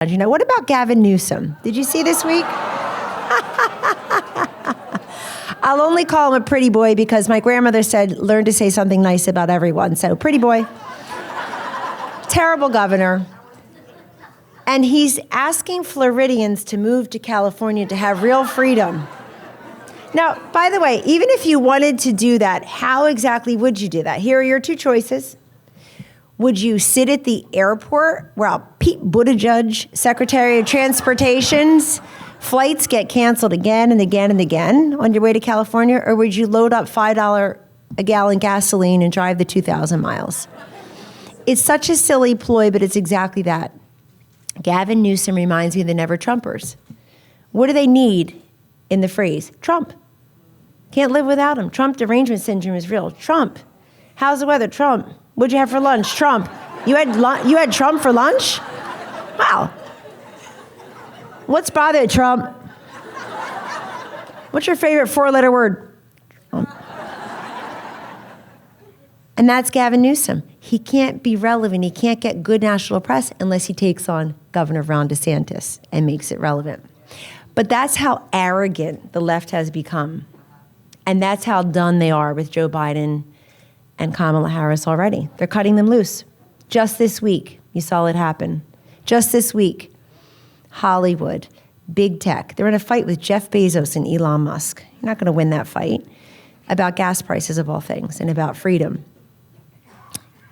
You know, what about Gavin Newsom? Did you see this week? I'll only call him a pretty boy because my grandmother said, learn to say something nice about everyone. So pretty boy. Terrible governor. And he's asking Floridians to move to California to have real freedom. Now, by the way, even if you wanted to do that, how exactly would you do that? Here are your two choices. Would you sit at the airport where Pete Buttigieg, Secretary of Transportation's flights get canceled again and again and again on your way to California? Or would you load up $5 a gallon gasoline and drive the 2,000 miles? It's such a silly ploy, but it's exactly that. Gavin Newsom reminds me of the Never Trumpers. What do they need in the phrase? Trump. Can't live without him. Trump derangement syndrome is real. Trump. How's the weather? Trump. What'd you have for lunch? Trump. You had Trump for lunch? Wow. What's bothered, Trump? What's your favorite four-letter word? Trump. And that's Gavin Newsom. He can't be relevant. He can't get good national press unless he takes on Governor Ron DeSantis and makes it relevant. But that's how arrogant the left has become. And that's how done they are with Joe Biden and Kamala Harris already. They're cutting them loose. Just this week, you saw it happen. Just this week, Hollywood, big tech. They're in a fight with Jeff Bezos and Elon Musk. You're not going to win that fight about gas prices of all things and about freedom.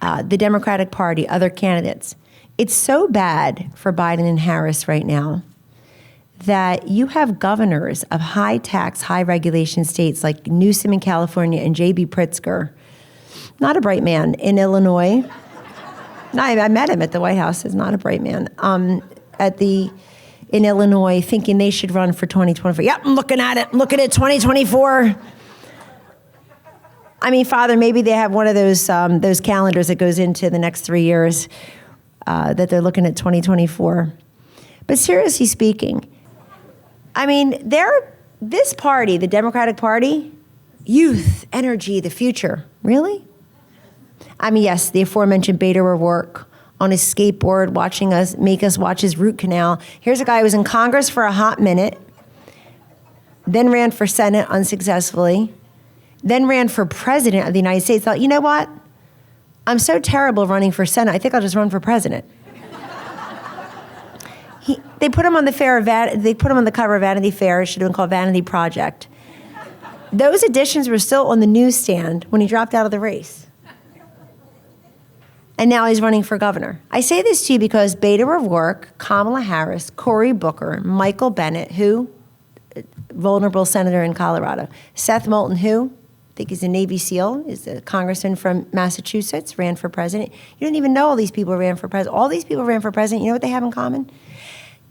The Democratic Party, other candidates. It's so bad for Biden and Harris right now that you have governors of high tax, high regulation states like Newsom in California and J.B. Pritzker, not a bright man, in Illinois. No, I met him at the White House. He's not a bright man. In Illinois, thinking they should run for 2024. Yep, I'm looking at it. Look at it, 2024. I mean, Father, maybe they have one of those calendars that goes into the next 3 years that they're looking at 2024. But seriously speaking, I mean, this party, the Democratic Party, youth, energy, the future. Really? I mean, yes, the aforementioned Beto O'Rourke on his skateboard make us watch his root canal. Here's a guy who was in Congress for a hot minute, then ran for Senate unsuccessfully, then ran for president of the United States. Thought, you know what? I'm so terrible running for Senate, I think I'll just run for president. They put him on the cover of Vanity Fair. It should have been called Vanity Project. Those editions were still on the newsstand when he dropped out of the race. And now he's running for governor. I say this to you because Beto O'Rourke, Kamala Harris, Cory Booker, Michael Bennet, who? Vulnerable senator in Colorado. Seth Moulton, who? I think he's a Navy SEAL, is a congressman from Massachusetts, ran for president. You don't even know all these people ran for president. All these people ran for president. You know what they have in common?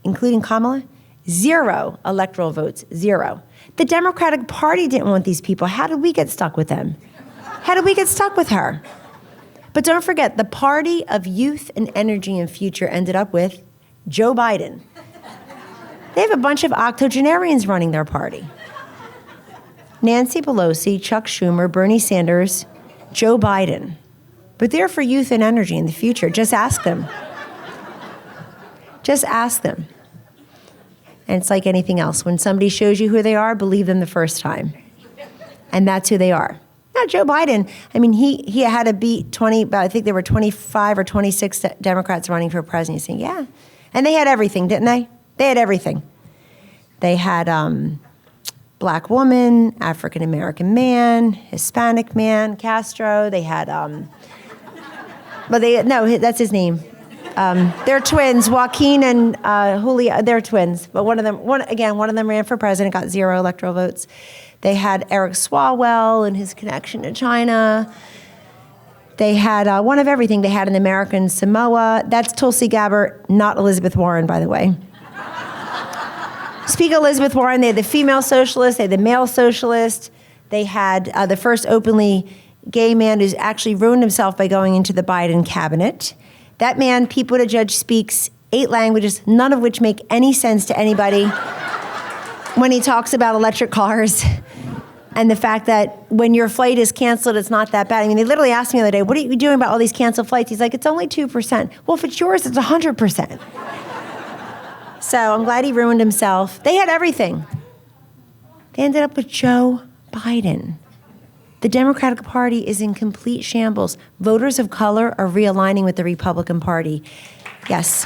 Including Kamala? 0 electoral votes, 0. The Democratic Party didn't want these people. How did we get stuck with them? How did we get stuck with her? But don't forget, the party of youth and energy and future ended up with Joe Biden. They have a bunch of octogenarians running their party. Nancy Pelosi, Chuck Schumer, Bernie Sanders, Joe Biden. But they're for youth and energy in the future. Just ask them. Just ask them. And it's like anything else. When somebody shows you who they are, believe them the first time. And that's who they are. Now, Joe Biden, I mean, he had to beat 20, but I think there were 25 or 26 Democrats running for president. Saying, yeah. And they had everything, didn't they? They had everything. They had black woman, African-American man, Hispanic man, Castro. They had, that's his name. They're twins, Joaquin and Julio. They're twins, but one of them ran for president, got 0 electoral votes. They had Eric Swalwell and his connection to China. They had one of everything. They had an American Samoa. That's Tulsi Gabbard, not Elizabeth Warren, by the way. Speak of Elizabeth Warren, they had the female socialist, they had the male socialist. They had the first openly gay man who's actually ruined himself by going into the Biden cabinet. That man, Pete Buttigieg, speaks 8 languages, none of which make any sense to anybody when he talks about electric cars and the fact that when your flight is canceled, it's not that bad. I mean, they literally asked me the other day, what are you doing about all these canceled flights? He's like, it's only 2%. Well, if it's yours, it's 100%. So I'm glad he ruined himself. They had everything. They ended up with Joe Biden. The Democratic Party is in complete shambles. Voters of color are realigning with the Republican Party. Yes.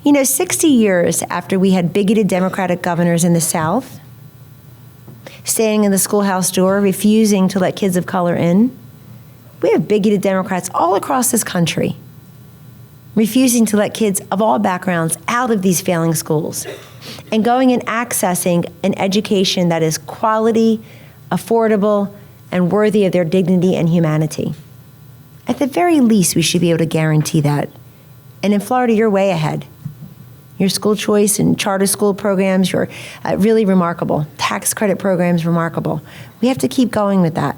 60 years after we had bigoted Democratic governors in the South, standing in the schoolhouse door, refusing to let kids of color in, we have bigoted Democrats all across this country, refusing to let kids of all backgrounds out of these failing schools and going and accessing an education that is quality, affordable, and worthy of their dignity and humanity. At the very least, we should be able to guarantee that. And in Florida, you're way ahead. Your school choice and charter school programs, you're really remarkable. Tax credit programs, remarkable. We have to keep going with that.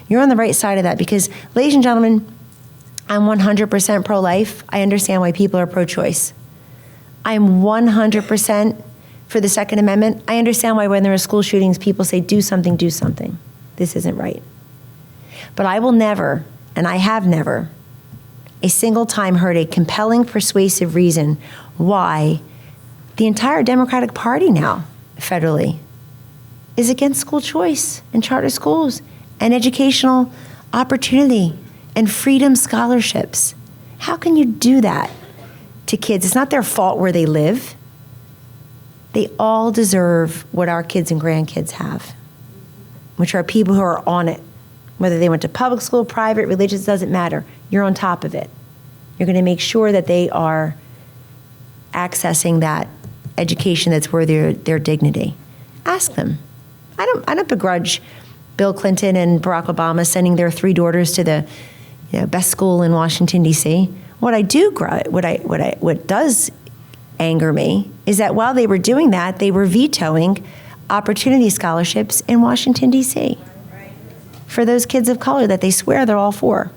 You're on the right side of that because, ladies and gentlemen, I'm 100% pro-life. I understand why people are pro-choice. I'm 100% for the Second Amendment. I understand why when there are school shootings, people say, do something, do something. This isn't right. But I will never, and I have never, a single time heard a compelling, persuasive reason why the entire Democratic Party now, federally, is against school choice and charter schools and educational opportunity and freedom scholarships. How can you do that to kids? It's not their fault where they live. They all deserve what our kids and grandkids have, which are people who are on it. Whether they went to public school, private, religious, doesn't matter. You're on top of it. You're going to make sure that they are accessing that education that's worthy of their dignity. Ask them. I don't begrudge Bill Clinton and Barack Obama sending their 3 daughters to the best school in Washington, D.C. What does anger me is that while they were doing that, they were vetoing opportunity scholarships in Washington, D.C. for those kids of color that they swear they're all for.